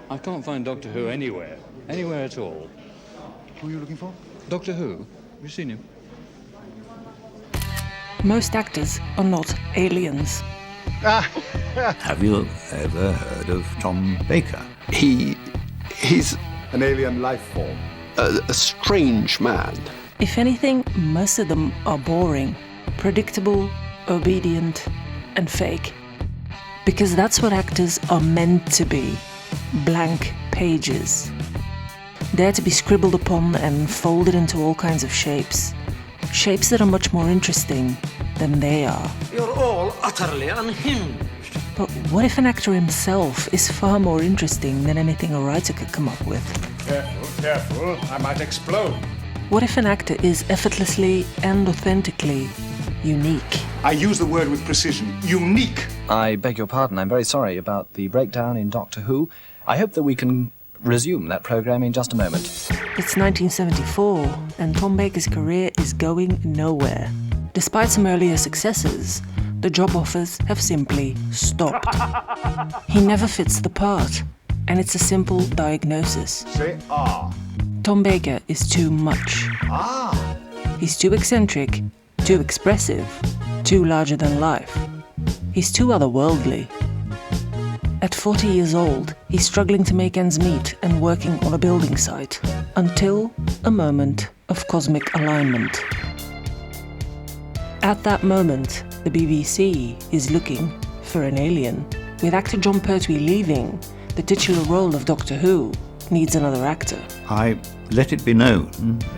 I can't find Doctor Who anywhere. Anywhere at all. Who are you looking for? Doctor Who? Have you seen him? Most actors are not aliens. Have you ever heard of Tom Baker? He's An alien life form. a strange man. If anything, most of them are boring, predictable, obedient, and fake. Because that's what actors are meant to be. Blank pages. They're to be scribbled upon and folded into all kinds of shapes. Shapes that are much more interesting than they are. You're all utterly unhinged. But what if an actor himself is far more interesting than anything a writer could come up with? Careful, careful. I might explode. What if an actor is effortlessly and authentically unique? I use the word with precision. Unique. I beg your pardon, I'm very sorry about the breakdown in Doctor Who. I hope that we can resume that programme in just a moment. It's 1974, and Tom Baker's career is going nowhere. Despite some earlier successes, the job offers have simply stopped. He never fits the part, and it's a simple diagnosis. Say ah. Tom Baker is too much. Ah. He's too eccentric, too expressive, too larger than life. He's too otherworldly. At 40 years old, he's struggling to make ends meet and working on a building site, until a moment of cosmic alignment. At that moment, the BBC is looking for an alien. With actor John Pertwee leaving, the titular role of Doctor Who needs another actor. I let it be known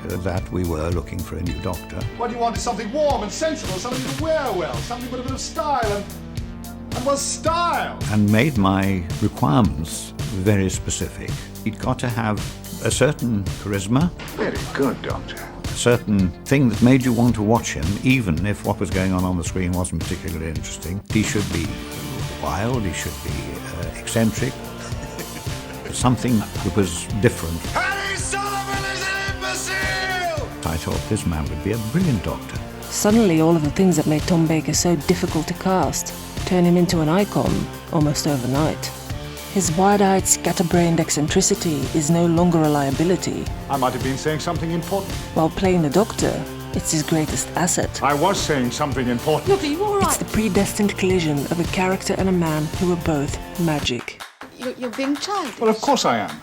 that we were looking for a new doctor. What you want is something warm and sensible, something to wear well, something with a bit of style and was style. And made my requirements very specific. He'd got to have a certain charisma, Very good, Doctor. a certain thing that made you want to watch him, even if what was going on the screen wasn't particularly interesting. He should be wild, he should be eccentric, something that was different. Harry Sullivan is an imbecile! I thought this man would be a brilliant doctor. Suddenly, all of the things that made Tom Baker so difficult to cast turn him into an icon almost overnight. His wide-eyed, scatterbrained eccentricity is no longer a liability. I might have been saying something important. While playing the Doctor, it's his greatest asset. I was saying something important. Look, are you all It's right? the predestined collision of a character and a man who are both magic. You're being childish. Well, of course I am.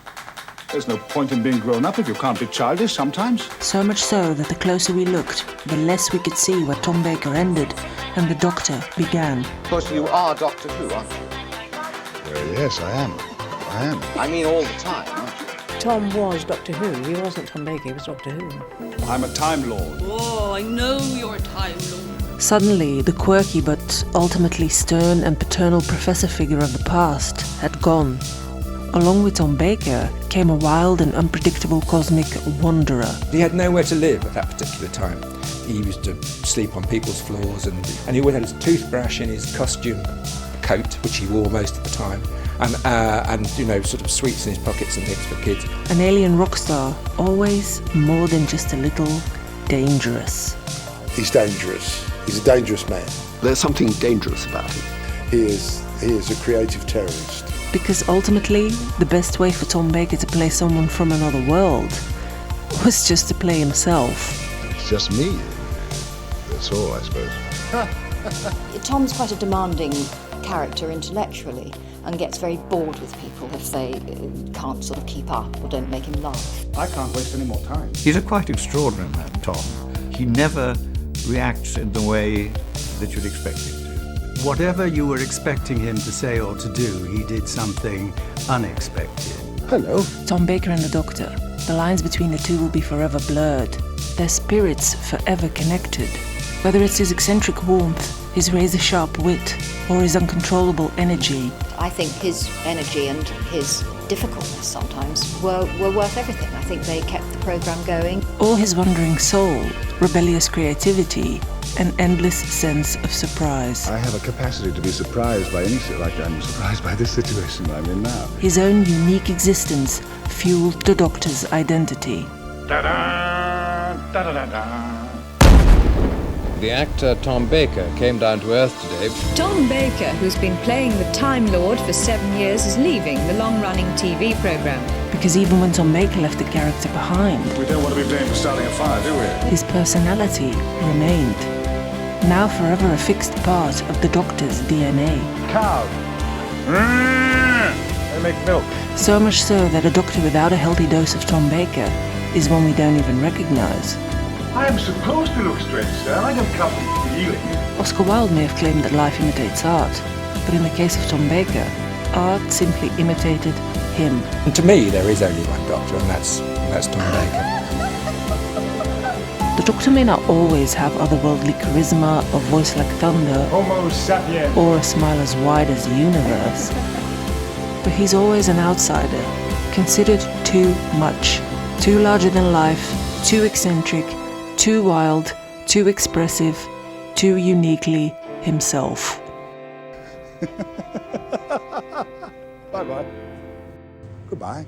There's no point in being grown up if you can't be childish sometimes. So much so that the closer we looked, the less we could see where Tom Baker ended and the Doctor began. Because you are Doctor Who, aren't you? Yes, I am. I am. I mean all the time, aren't you? Tom was Doctor Who. He wasn't Tom Baker, he was Doctor Who. I'm a Time Lord. Oh, I know you're a Time Lord. Suddenly, the quirky but ultimately stern and paternal professor figure of the past had gone. Along with Tom Baker came a wild and unpredictable cosmic wanderer. He had nowhere to live at that particular time. He used to sleep on people's floors and he always had his toothbrush in his costume coat, which he wore most of the time, and you know, sort of sweets in his pockets and things for kids. An alien rock star, always more than just a little dangerous. He's dangerous. He's a dangerous man. There's something dangerous about him. He is a creative terrorist. Because ultimately, the best way for Tom Baker to play someone from another world was just to play himself. It's just me. That's all, I suppose. Tom's quite a demanding character intellectually and gets very bored with people if they can't sort of keep up or don't make him laugh. I can't waste any more time. He's a quite extraordinary man, Tom. He never reacts in the way that you'd expect him to. Whatever you were expecting him to say or to do, he did something unexpected. Hello. Tom Baker and the Doctor. The lines between the two will be forever blurred. Their spirits forever connected. Whether it's his eccentric warmth, his razor-sharp wit, or his uncontrollable energy. I think his energy and his difficultness sometimes were worth everything. I think they kept the programme going. Or his wandering soul, rebellious creativity, an endless sense of surprise. I have a capacity to be surprised by anything, like I'm surprised by this situation I'm in now. His own unique existence fueled the Doctor's identity. Da-da, da-da-da-da. the actor Tom Baker came down to Earth today. Tom Baker, who's been playing the Time Lord for 7 years, is leaving the long-running TV programme. Because even when Tom Baker left the character behind, We don't want to be blamed for starting a fire, do we? his personality remained, now forever a fixed part of the Doctor's DNA. Cow. They make milk. So much so that a Doctor without a healthy dose of Tom Baker is one we don't even recognise. I am supposed to look strange, sir. I don't come from feeling. Oscar Wilde may have claimed that life imitates art, but in the case of Tom Baker, art simply imitated him. And to me, there is only one Doctor, and that's Tom Baker. The Doctor may not always have otherworldly charisma, a voice like thunder, Homo sapiens. or a smile as wide as the universe, but he's always an outsider, considered too much, too larger than life, too eccentric, too wild, too expressive, too uniquely himself. Bye-bye. Goodbye.